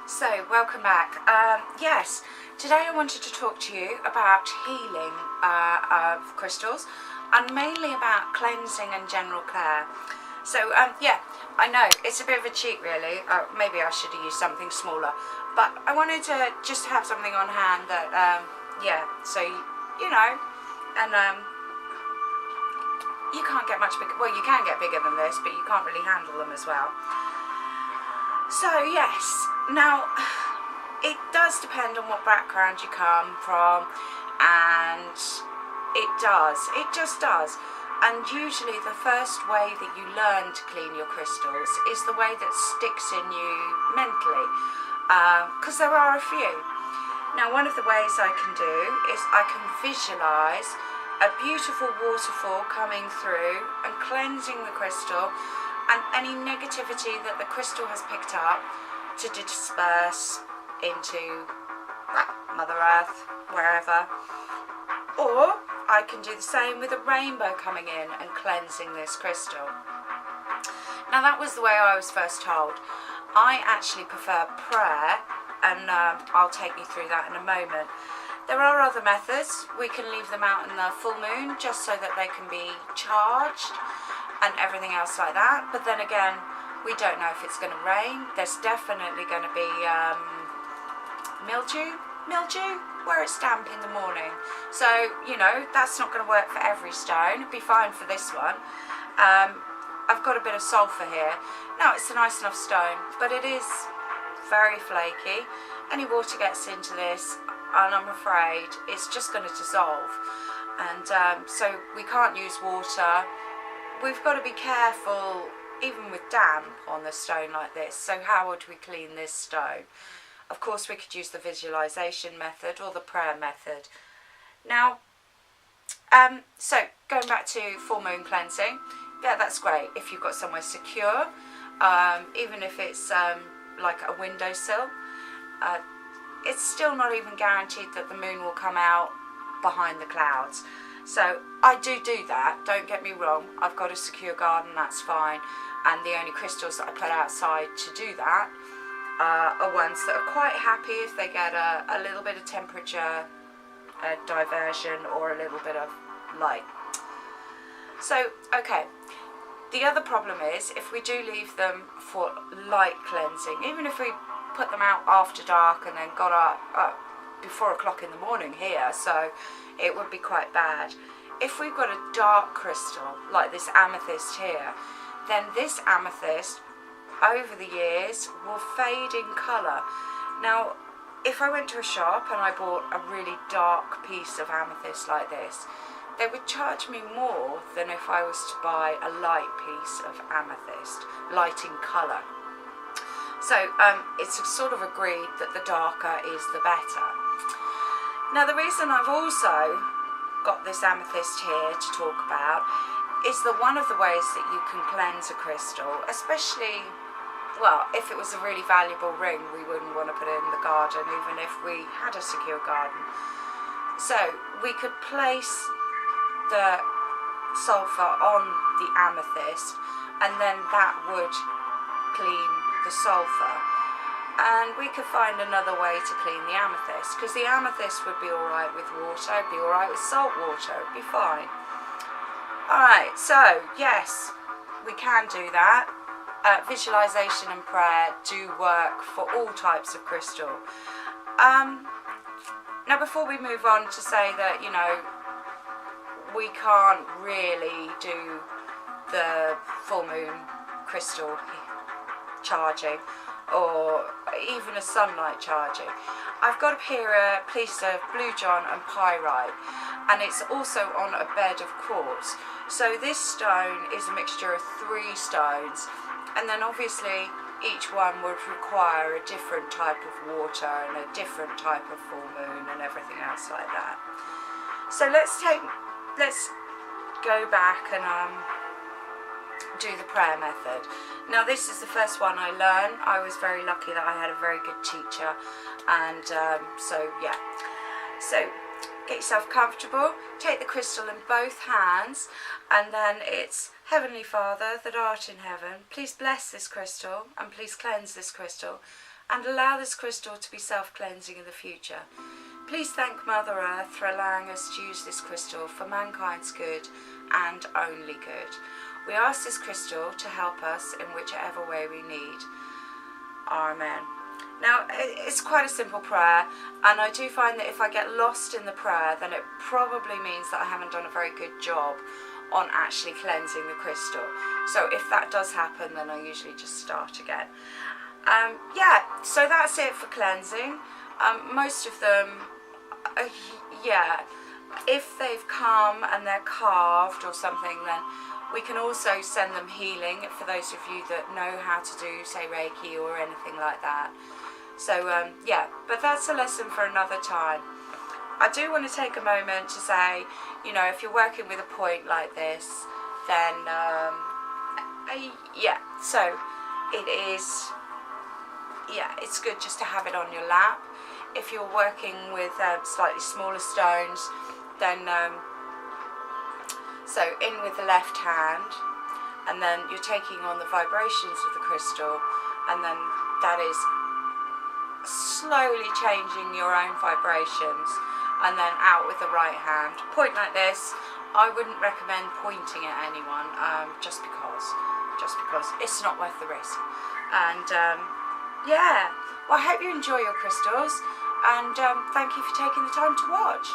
So, welcome back. Yes, today I wanted to talk to you about healing of crystals and mainly about cleansing and general care. So, yeah, I know it's a bit of a cheat really. Maybe I should have used something smaller, but I wanted to just have something on hand that, yeah, so, you know, and you can't get much bigger. Well, you can get bigger than this, but you can't really handle them as well. So yes, now it does depend on what background you come from, and it just does. And usually the first way that you learn to clean your crystals is the way that sticks in you mentally, because there are a few. Now one of the ways I can do is I can visualise a beautiful waterfall coming through and cleansing the crystal and any negativity that the crystal has picked up to disperse into Mother Earth, wherever. Or I can do the same with a rainbow coming in and cleansing this crystal. Now that was the way I was first told. I actually prefer prayer, and I'll take you through that in a moment. There are other methods. We can leave them out in the full moon just so that they can be charged and everything else like that, but then again we don't know if it's going to rain. There's definitely going to be mildew where it's damp in the morning, so you know that's not going to work for every stone. It'd be fine for this one. I've got a bit of sulphur here. Now it's a nice enough stone, but it is very flaky. Any water gets into this and I'm afraid it's just going to dissolve, and so we can't use water. We've got to be careful even with damp on the stone like this. So how would we clean this stone? Of course we could use the visualization method or the prayer method. Now, so going back to full moon cleansing, yeah, that's great if you've got somewhere secure, even if it's like a windowsill. It's still not even guaranteed that the moon will come out behind the clouds. So I do that, don't get me wrong. I've got a secure garden, that's fine, and the only crystals that I put outside to do that are ones that are quite happy if they get a little bit of temperature diversion or a little bit of light. So okay, the other problem is if we do leave them for light cleansing, even if we put them out after dark and then got up before 4 o'clock in the morning here, so it would be quite bad. If we've got a dark crystal like this amethyst here, then this amethyst over the years will fade in colour. Now if I went to a shop and I bought a really dark piece of amethyst like this, they would charge me more than if I was to buy a light piece of amethyst, light in colour. So it's sort of agreed that the darker is the better. Now the reason I've also got this amethyst here to talk about is that one of the ways that you can cleanse a crystal, especially, well, if it was a really valuable ring, we wouldn't want to put it in the garden even if we had a secure garden. So we could place the sulphur on the amethyst and then that would clean the sulphur. And we could find another way to clean the amethyst, because the amethyst would be alright with water, it'd be alright with salt water, it'd be fine. Alright, so yes, we can do that. Visualization and prayer do work for all types of crystal. Now before we move on to say that, you know, we can't really do the full moon crystal charging or even a sunlight charging, I've got here a piece of blue john and pyrite, and it's also on a bed of quartz. So this stone is a mixture of 3 stones, and then obviously each one would require a different type of water and a different type of full moon and everything else like that. So let's go back and do the prayer method. Now this is the first one I learned. I was very lucky that I had a very good teacher, and so yeah. So get yourself comfortable, take the crystal in both hands, and then it's Heavenly Father that art in heaven, please bless this crystal and please cleanse this crystal and allow this crystal to be self-cleansing in the future. Please thank Mother Earth for allowing us to use this crystal for mankind's good and only good. We ask this crystal to help us in whichever way we need. Amen. Now, it's quite a simple prayer, and I do find that if I get lost in the prayer, then it probably means that I haven't done a very good job on actually cleansing the crystal. So if that does happen, then I usually just start again. Yeah, so that's it for cleansing. Most of them, yeah, if they've come and they're carved or something, then we can also send them healing for those of you that know how to do, say, Reiki or anything like that. So, yeah, but that's a lesson for another time. I do want to take a moment to say, you know, if you're working with a point like this, then, yeah, so it is, yeah, it's good just to have it on your lap. If you're working with slightly smaller stones, then, so in with the left hand, and then you're taking on the vibrations of the crystal, and then that is slowly changing your own vibrations, and then out with the right hand. Point like this, I wouldn't recommend pointing at anyone, just because it's not worth the risk. And yeah, well, I hope you enjoy your crystals, and thank you for taking the time to watch.